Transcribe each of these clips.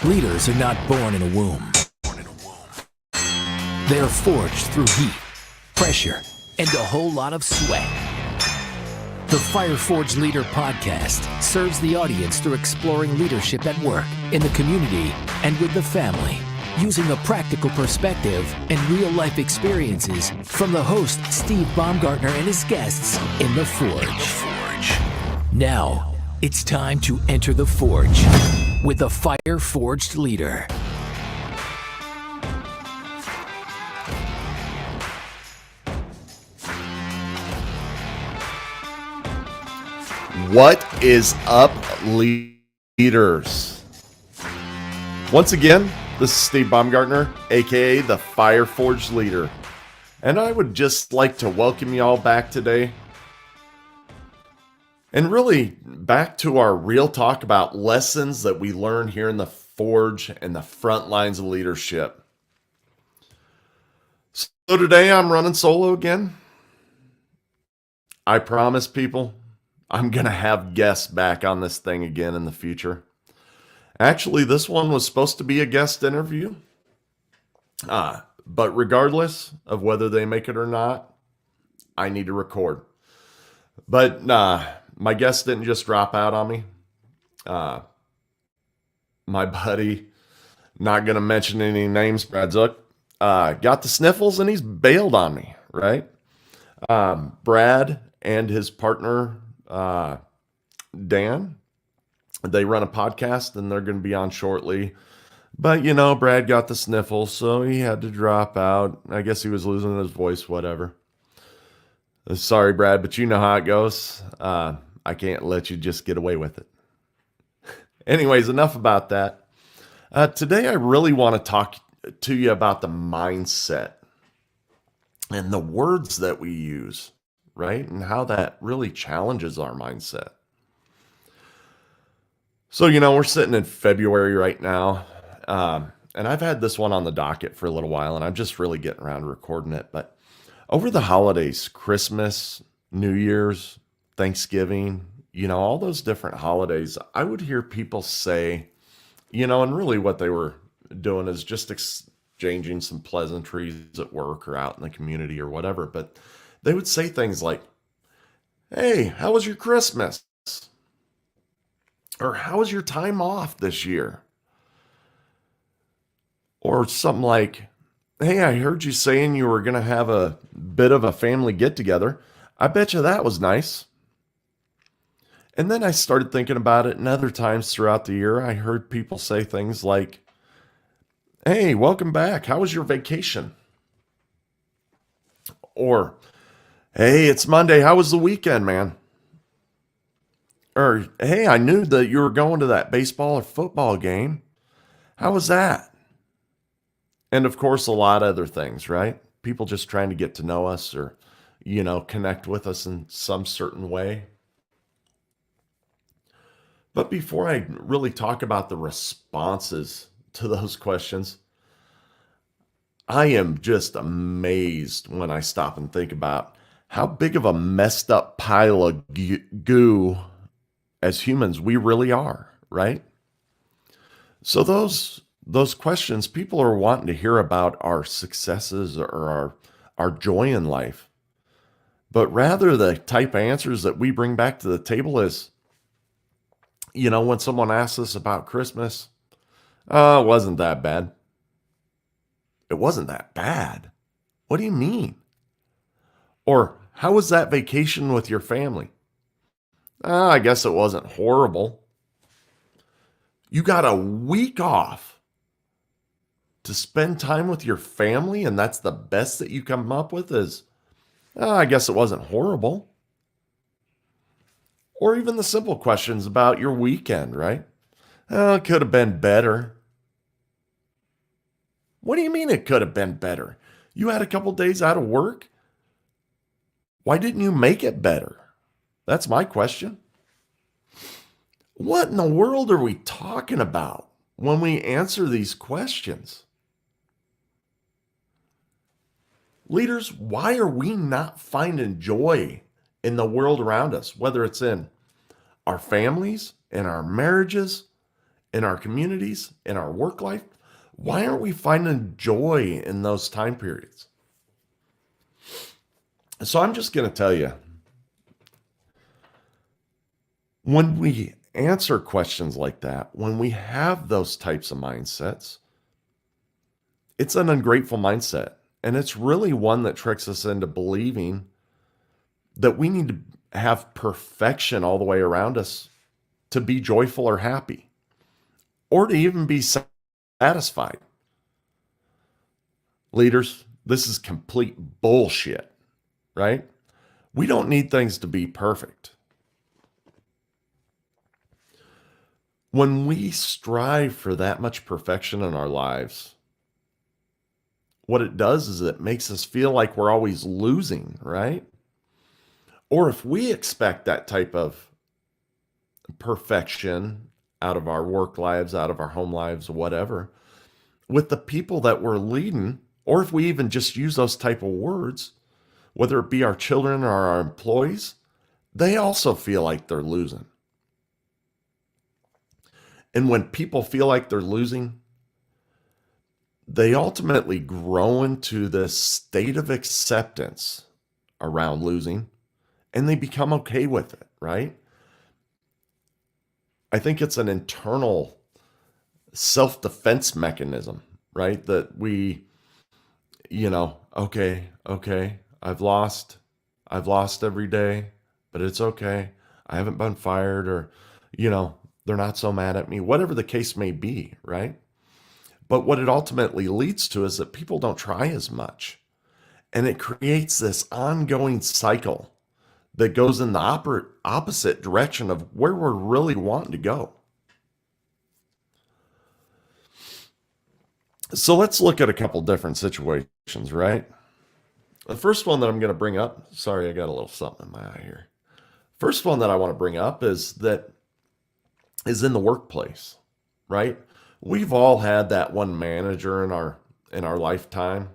Leaders are not born in a womb. They are forged through heat, pressure, and a whole lot of sweat. The Fire Forged Leader podcast serves the audience through exploring leadership at work, in the community, and with the family, using a practical perspective and real-life experiences from the host, Steve Baumgartner, and his guests in The Forge. Now, it's time to enter the Forge with the Fire Forged Leader. What is up, leaders? Once again, this is Steve Baumgartner, aka the Fire Forged Leader, and I would just like to welcome you all back today. And really back to our real talk about lessons that we learn here in the Forge and the front lines of leadership. So today I'm running solo again. I promise people I'm going to have guests back on this thing again in the future. Actually, this one was supposed to be a guest interview. But regardless of whether they make it or not, I need to record. But my guest didn't just drop out on me. My buddy, not going to mention any names, Brad Zook, got the sniffles and he's bailed on me, right? Brad and his partner, Dan, they run a podcast and they're going to be on shortly. But, you know, Brad got the sniffles, so he had to drop out. I guess he was losing his voice, whatever. Sorry, Brad, but you know how it goes. I can't let you just get away with it. Anyways, enough about that. Today, I really want to talk to you about the mindset and the words that we use, right? And how that really challenges our mindset. So, you know, we're sitting in February right now. And I've had this one on the docket for a little while, and I'm just really getting around to recording it. But over the holidays, Christmas, New Year's, Thanksgiving, you know, all those different holidays, I would hear people say, you know, and really what they were doing is just exchanging some pleasantries at work or out in the community or whatever. But they would say things like, hey, how was your Christmas? Or how was your time off this year? Or something like, hey, I heard you saying you were going to have a bit of a family get together. I bet you that was nice. And then I started thinking about it, and other times throughout the year, I heard people say things like, hey, welcome back. How was your vacation? Or, hey, it's Monday. How was the weekend, man? Or, hey, I knew that you were going to that baseball or football game. How was that? And of course, a lot of other things, right? People just trying to get to know us or, you know, connect with us in some certain way. But before I really talk about the responses to those questions, I am just amazed when I stop and think about how big of a messed up pile of goo as humans we really are, right? So those questions, people are wanting to hear about our successes or our joy in life. But rather the type of answers that we bring back to the table is, you know, when someone asks us about Christmas, it wasn't that bad. It wasn't that bad. What do you mean? Or how was that vacation with your family? I guess it wasn't horrible. You got a week off to spend time with your family, and that's the best that you come up with is, I guess it wasn't horrible. Or even the simple questions about your weekend, right? It could have been better. What do you mean it could have been better? You had a couple days out of work? Why didn't you make it better? That's my question. What in the world are we talking about when we answer these questions? Leaders, why are we not finding joy in the world around us, whether it's in our families, in our marriages, in our communities, in our work life? Why aren't we finding joy in those time periods? So I'm just going to tell you, when we answer questions like that, when we have those types of mindsets, it's an ungrateful mindset. And it's really one that tricks us into believing that we need to have perfection all the way around us to be joyful or happy, or to even be satisfied. Leaders, this is complete bullshit, right? We don't need things to be perfect. When we strive for that much perfection in our lives, what it does is it makes us feel like we're always losing, right? Or if we expect that type of perfection out of our work lives, out of our home lives, whatever, with the people that we're leading, or if we even just use those type of words, whether it be our children or our employees, they also feel like they're losing. And when people feel like they're losing, they ultimately grow into this state of acceptance around losing, and they become okay with it, right? I think it's an internal self-defense mechanism, right? That we, okay, I've lost every day, but it's okay. I haven't been fired, or, they're not so mad at me, whatever the case may be, right? But what it ultimately leads to is that people don't try as much. And it creates this ongoing cycle that goes in the opposite direction of where we're really wanting to go. So let's look at a couple different situations, right? The first one that I'm going to bring up, sorry, I got a little something in my eye here. First one that I want to bring up is in the workplace, right? We've all had that one manager in our lifetime.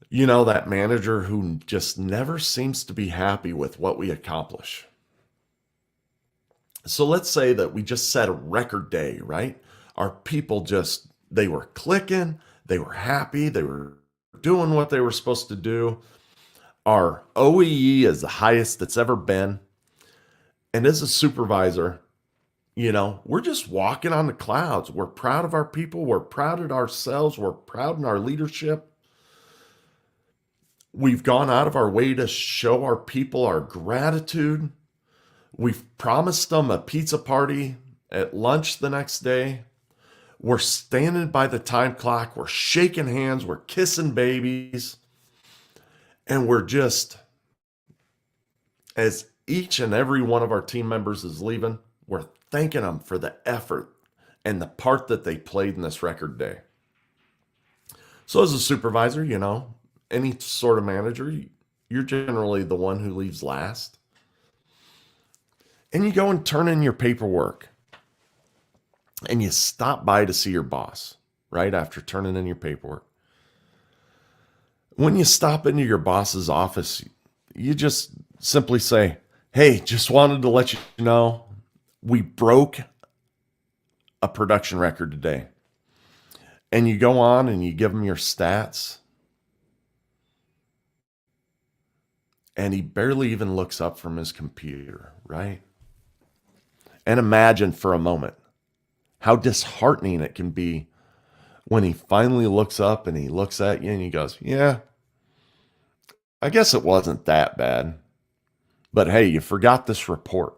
That manager who just never seems to be happy with what we accomplish. So let's say that we just set a record day, right? Our people they were clicking, they were happy, they were doing what they were supposed to do. Our OEE is the highest it's ever been. And as a supervisor, we're just walking on the clouds. We're proud of our people. We're proud of ourselves. We're proud in our leadership. We've gone out of our way to show our people our gratitude. We've promised them a pizza party at lunch the next day. We're standing by the time clock. We're shaking hands. We're kissing babies. And we're just, as each and every one of our team members is leaving, we're thanking them for the effort and the part that they played in this record day. So as a supervisor, any sort of manager, you're generally the one who leaves last. And you go and turn in your paperwork. And you stop by to see your boss, right after turning in your paperwork. When you stop into your boss's office, you just simply say, "Hey, just wanted to let you know we broke a production record today." And you go on and you give him your stats. And he barely even looks up from his computer, right? And imagine for a moment how disheartening it can be when he finally looks up and he looks at you and he goes, "Yeah, I guess it wasn't that bad. But hey, you forgot this report."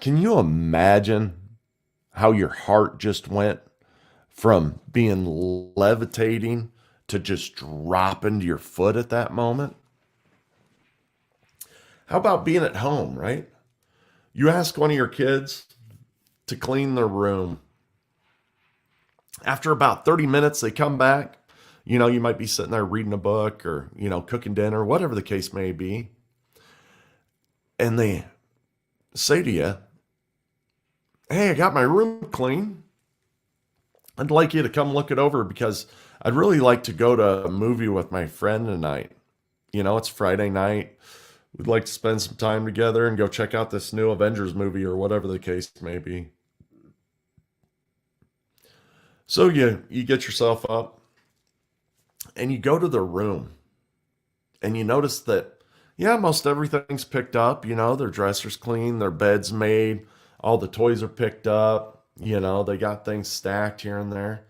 Can you imagine how your heart just went from being levitating to just dropping to your foot at that moment? How about being at home, right? You ask one of your kids to clean their room. After about 30 minutes, they come back. You might be sitting there reading a book or, cooking dinner, whatever the case may be. And they say to you, "Hey, I got my room clean. I'd like you to come look it over because I'd really like to go to a movie with my friend tonight. It's Friday night. we'd like to spend some time together and go check out this new Avengers movie or whatever the case may be. So you get yourself up and you go to the room and you notice that, yeah, most everything's picked up. Their dresser's clean, their bed's made, all the toys are picked up. They got things stacked here and there.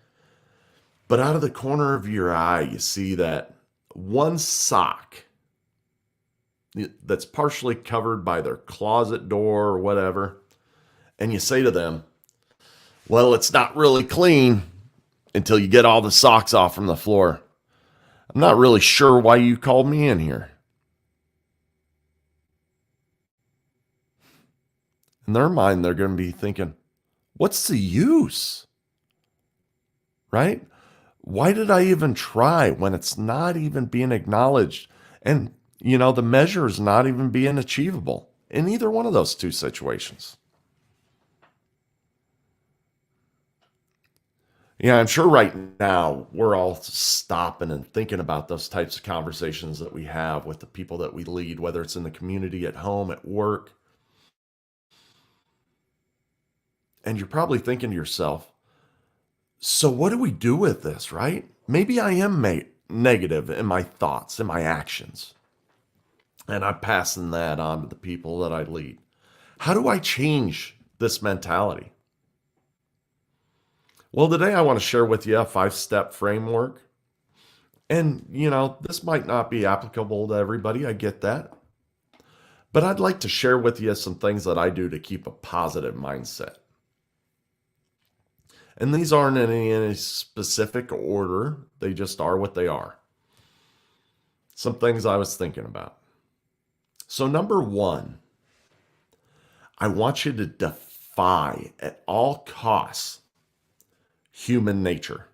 But out of the corner of your eye, you see that one sock that's partially covered by their closet door or whatever. And you say to them, well, it's not really clean until you get all the socks off from the floor. I'm not really sure why you called me in here. In their mind, they're going to be thinking, what's the use? Right? Why did I even try when it's not even being acknowledged? And, the measure is not even being achievable in either one of those two situations. Yeah, I'm sure right now we're all stopping and thinking about those types of conversations that we have with the people that we lead, whether it's in the community, at home, at work. And you're probably thinking to yourself, so what do we do with this, right? Maybe I am negative in my thoughts and my actions. And I'm passing that on to the people that I lead. How do I change this mentality? Well, today I want to share with you a 5-step framework. And, this might not be applicable to everybody. I get that. But I'd like to share with you some things that I do to keep a positive mindset. And these aren't in any specific order. They just are what they are. Some things I was thinking about. So number one, I want you to defy at all costs human nature.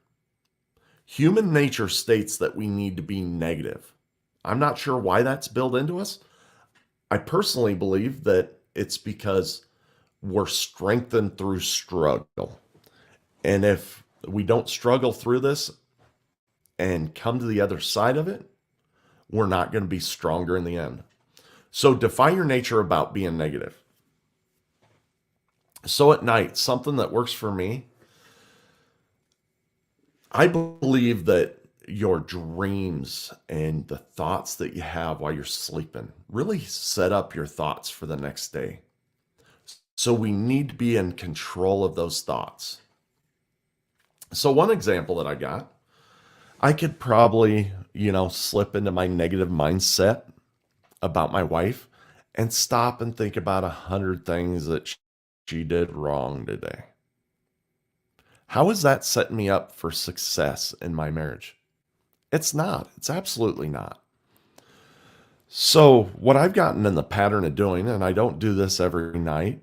Human nature states that we need to be negative. I'm not sure why that's built into us. I personally believe that it's because we're strengthened through struggle. And if we don't struggle through this and come to the other side of it, we're not going to be stronger in the end. So defy your nature about being negative. So at night, something that works for me, I believe that your dreams and the thoughts that you have while you're sleeping really set up your thoughts for the next day. So we need to be in control of those thoughts. So one example that I could probably, slip into my negative mindset about my wife and stop and think about 100 things that she did wrong today. How is that setting me up for success in my marriage? It's not. It's absolutely not. So what I've gotten in the pattern of doing, and I don't do this every night,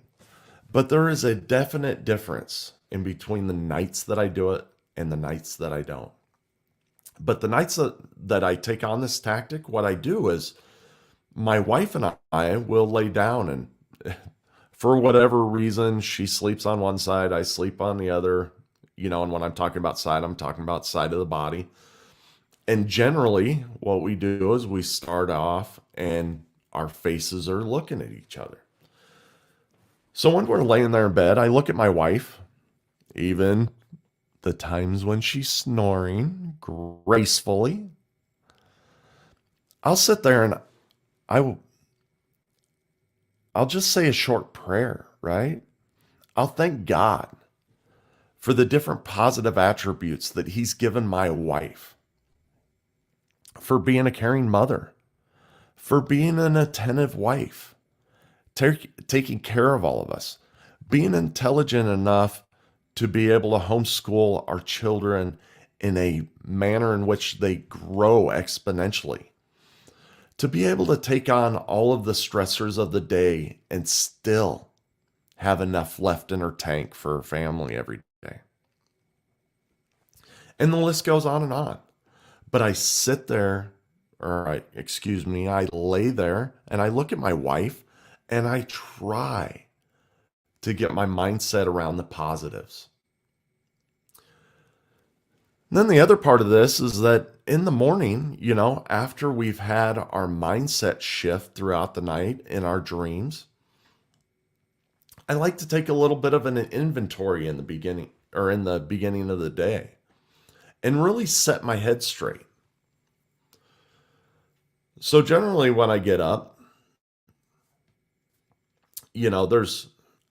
but there is a definite difference in between the nights that I do it and the nights that I don't. But the nights that I take on this tactic, what I do is my wife and I will lay down, and for whatever reason, she sleeps on one side, I sleep on the other, and when I'm talking about side, I'm talking about side of the body. And generally what we do is we start off and our faces are looking at each other. So when we're laying there in bed, I look at my wife, even the times when she's snoring gracefully. I'll sit there and I'll just say a short prayer, right? I'll thank God for the different positive attributes that he's given my wife, for being a caring mother, for being an attentive wife, taking care of all of us, being intelligent enough to be able to homeschool our children in a manner in which they grow exponentially, to be able to take on all of the stressors of the day and still have enough left in her tank for her family every day. And the list goes on and on. But I sit there, I lay there and I look at my wife and I try to get my mindset around the positives. And then the other part of this is that in the morning, after we've had our mindset shift throughout the night in our dreams, I like to take a little bit of an inventory in the beginning of the day and really set my head straight. So generally when I get up,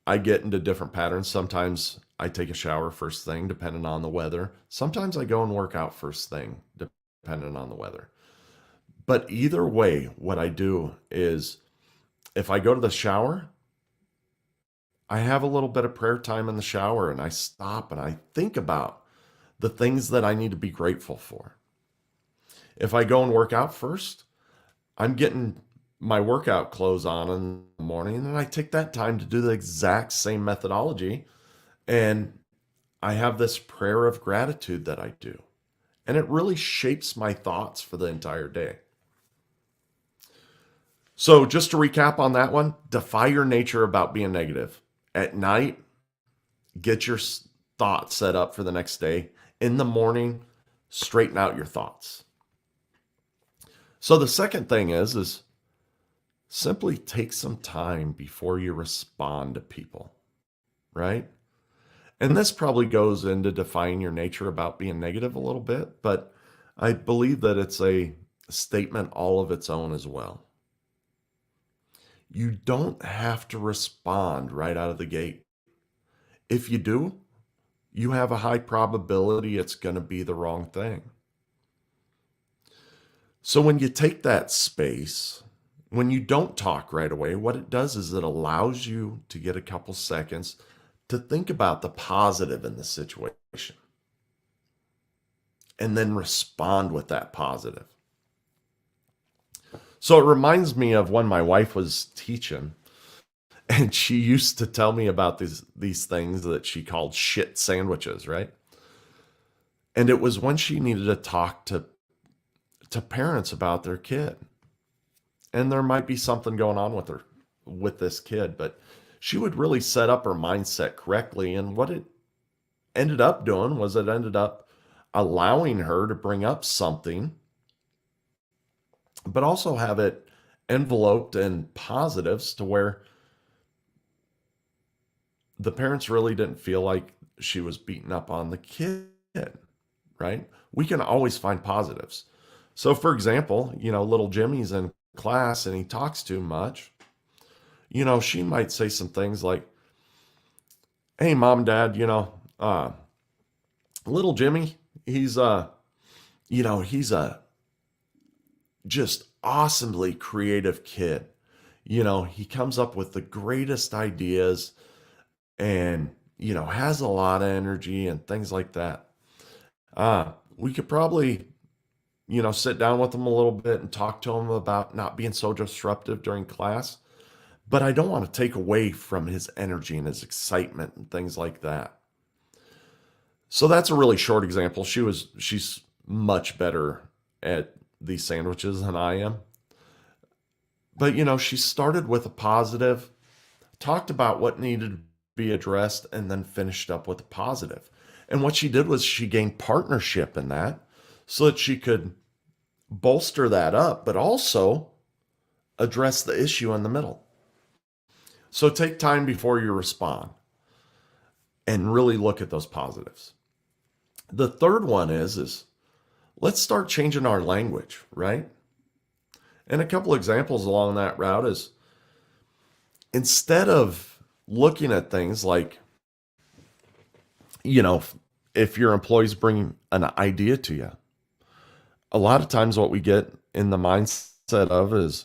I get into different patterns. Sometimes I take a shower first thing, depending on the weather. Sometimes I go and work out first thing, depending on the weather. But either way, what I do is if I go to the shower, I have a little bit of prayer time in the shower and I stop and I think about the things that I need to be grateful for. If I go and work out first, I'm getting my workout clothes on in the morning and I take that time to do the exact same methodology. And I have this prayer of gratitude that I do. And it really shapes my thoughts for the entire day. So just to recap on that one, defy your nature about being negative. At night, get your thoughts set up for the next day. In the morning, straighten out your thoughts. So the second thing is simply take some time before you respond to people, right? And this probably goes into defying your nature about being negative a little bit, but I believe that it's a statement all of its own as well. You don't have to respond right out of the gate. If you do, you have a high probability it's going to be the wrong thing. So when you take that space, when you don't talk right away, what it does is it allows you to get a couple seconds to think about the positive in the situation and then respond with that positive. So it reminds me of when my wife was teaching, and she used to tell me about these things that she called shit sandwiches, right? And it was when she needed to talk to parents about their kid. And there might be something going on with this kid, but she would really set up her mindset correctly. And what it ended up doing was it ended up allowing her to bring up something, but also have it enveloped in positives to where the parents really didn't feel like she was beating up on the kid, right? We can always find positives. So for example, little Jimmy's in class and he talks too much. She might say some things like, "Hey, mom and dad, little Jimmy, he's he's a just awesomely creative kid. He comes up with the greatest ideas and, has a lot of energy and things like that. We could probably, sit down with him a little bit and talk to him about not being so disruptive during class. But I don't want to take away from his energy and his excitement and things like that." So that's a really short example. She's much better at these sandwiches than I am. But, she started with a positive, talked about what needed to be addressed, and then finished up with a positive. And what she did was she gained partnership in that so that she could bolster that up, but also address the issue in the middle. So take time before you respond and really look at those positives. The third one is let's start changing our language, right? And a couple examples along that route is instead of looking at things like, if your employees bring an idea to you, a lot of times what we get in the mindset of is,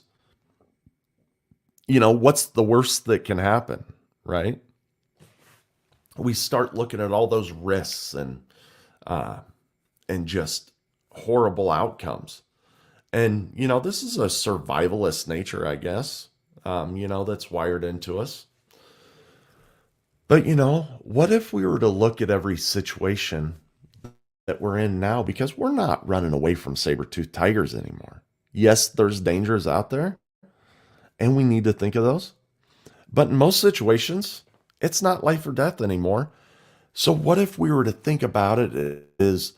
what's the worst that can happen, right? We start looking at all those risks and just horrible outcomes. And, this is a survivalist nature, I guess, that's wired into us. But, what if we were to look at every situation that we're in now, because we're not running away from saber-toothed tigers anymore. Yes, there's dangers out there, and we need to think of those. But in most situations, it's not life or death anymore. So what if we were to think about it is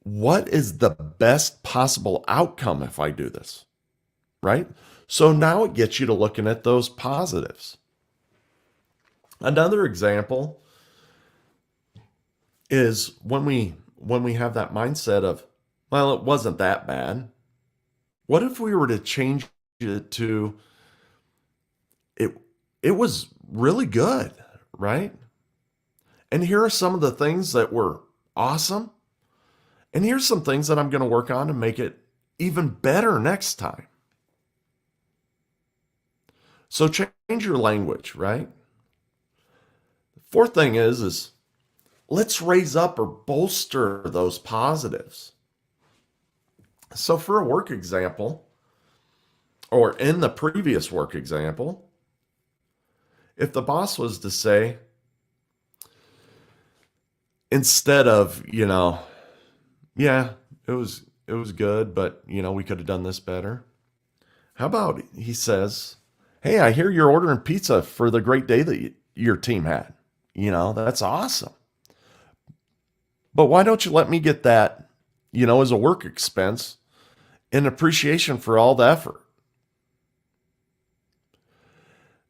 what is the best possible outcome if I do this, right? So now it gets you to looking at those positives. Another example is when we have that mindset of, well, it wasn't that bad. What if we were to change it to it was really good, right? And here are some of the things that were awesome. And here's some things that I'm going to work on to make it even better next time. So change your language, right? Fourth thing is let's raise up or bolster those positives. So for a work example, or in the previous work example, if the boss was to say, instead of, yeah, it was good, but we could have done this better. How about he says, hey, I hear you're ordering pizza for the great day that your team had. That's awesome. But why don't you let me get that, as a work expense in appreciation for all the effort?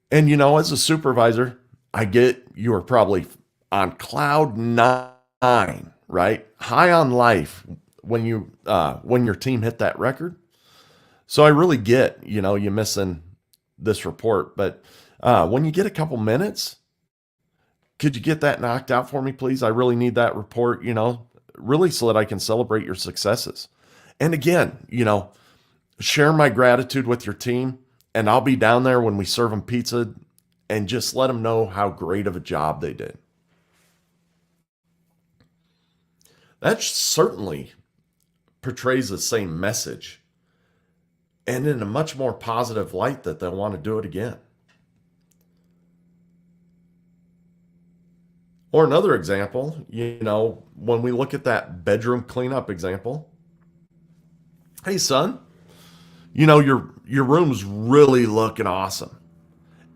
And, as a supervisor, I get you are probably on cloud nine, right? High on life when your team hit that record. So I really get, you missing this report, but when you get a couple minutes, could you get that knocked out for me, please? I really need that report, really so that I can celebrate your successes. And again, share my gratitude with your team, and I'll be down there when we serve them pizza and just let them know how great of a job they did. That certainly portrays the same message, and in a much more positive light that they'll want to do it again. Or another example, when we look at that bedroom cleanup example, hey son, your room's really looking awesome.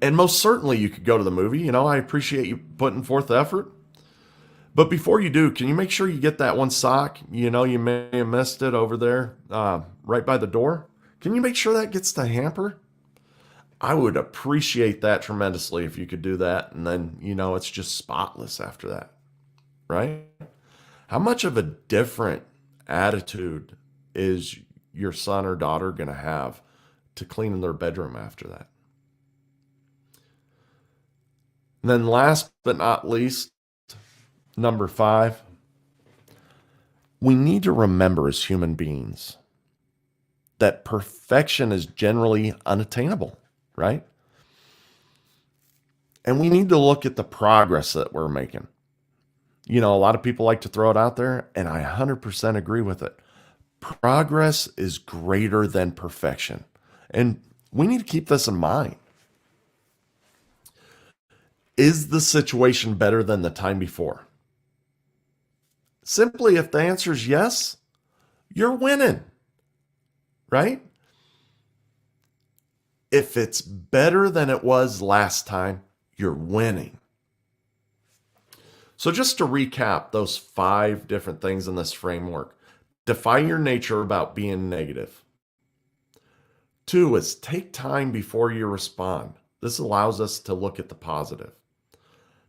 And most certainly you could go to the movie. I appreciate you putting forth the effort. But before you do, can you make sure you get that one sock? You may have missed it over there right by the door. Can you make sure that gets the hamper? I would appreciate that tremendously if you could do that. And then, it's just spotless after that, right? How much of a different attitude is your son or daughter going to have to clean in their bedroom after that? And then last but not least, number 5, we need to remember as human beings that perfection is generally unattainable, right? And we need to look at the progress that we're making. A lot of people like to throw it out there, and I 100% agree with it. Progress is greater than perfection. And we need to keep this in mind. Is the situation better than the time before? Simply, if the answer is yes, you're winning, right? If it's better than it was last time, you're winning. So just to recap those 5 different things in this framework: define your nature about being negative. 2 is take time before you respond. This allows us to look at the positive.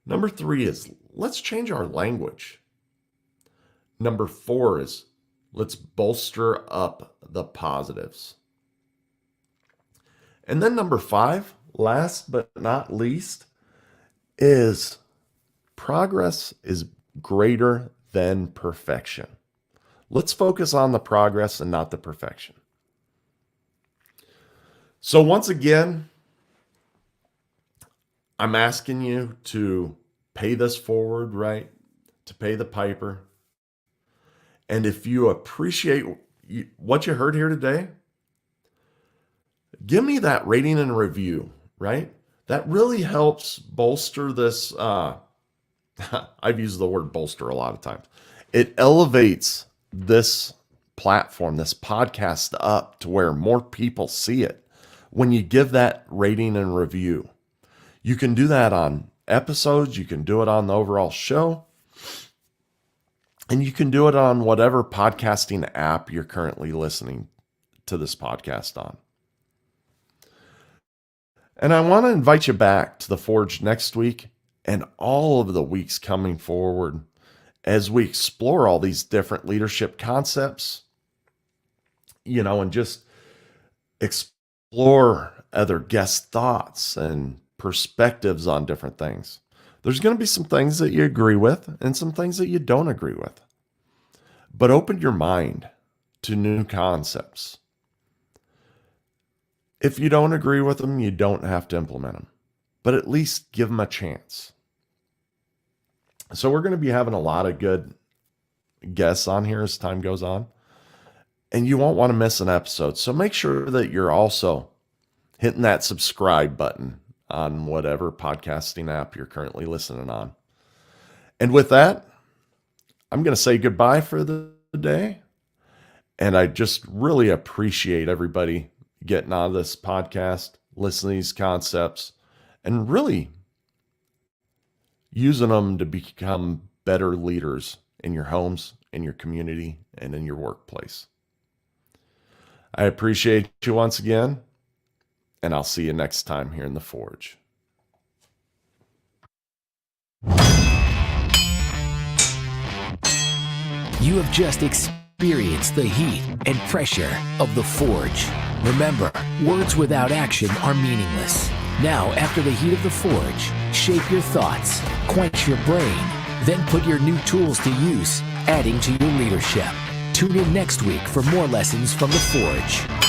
Number 3 is let's change our language. Number 4 is let's bolster up the positives. And then number 5, last but not least, is progress is greater than perfection. Let's focus on the progress and not the perfection. So once again, I'm asking you to pay this forward, right? To pay the piper. And if you appreciate what you heard here today, give me that rating and review, right? That really helps bolster this. I've used the word bolster a lot of times. It elevates this platform, this podcast up to where more people see it when you give that rating and review. You can do that on episodes. You can do it on the overall show. And you can do it on whatever podcasting app you're currently listening to this podcast on. And I want to invite you back to the Forge next week and all of the weeks coming forward as we explore all these different leadership concepts, and just explore other guest thoughts and perspectives on different things. There's going to be some things that you agree with and some things that you don't agree with. But open your mind to new concepts. If you don't agree with them, you don't have to implement them, but at least give them a chance. So we're going to be having a lot of good guests on here as time goes on, and you won't want to miss an episode. So make sure that you're also hitting that subscribe button on whatever podcasting app you're currently listening on. And with that, I'm going to say goodbye for the day. And I just really appreciate everybody getting on this podcast, listening to these concepts, and really using them to become better leaders in your homes, in your community, and in your workplace. I appreciate you once again, and I'll see you next time here in the Forge. You have just experienced the heat and pressure of the Forge. Remember, words without action are meaningless. Now, after the heat of the Forge, shape your thoughts, quench your brain, then put your new tools to use, adding to your leadership. Tune in next week for more lessons from the Forge.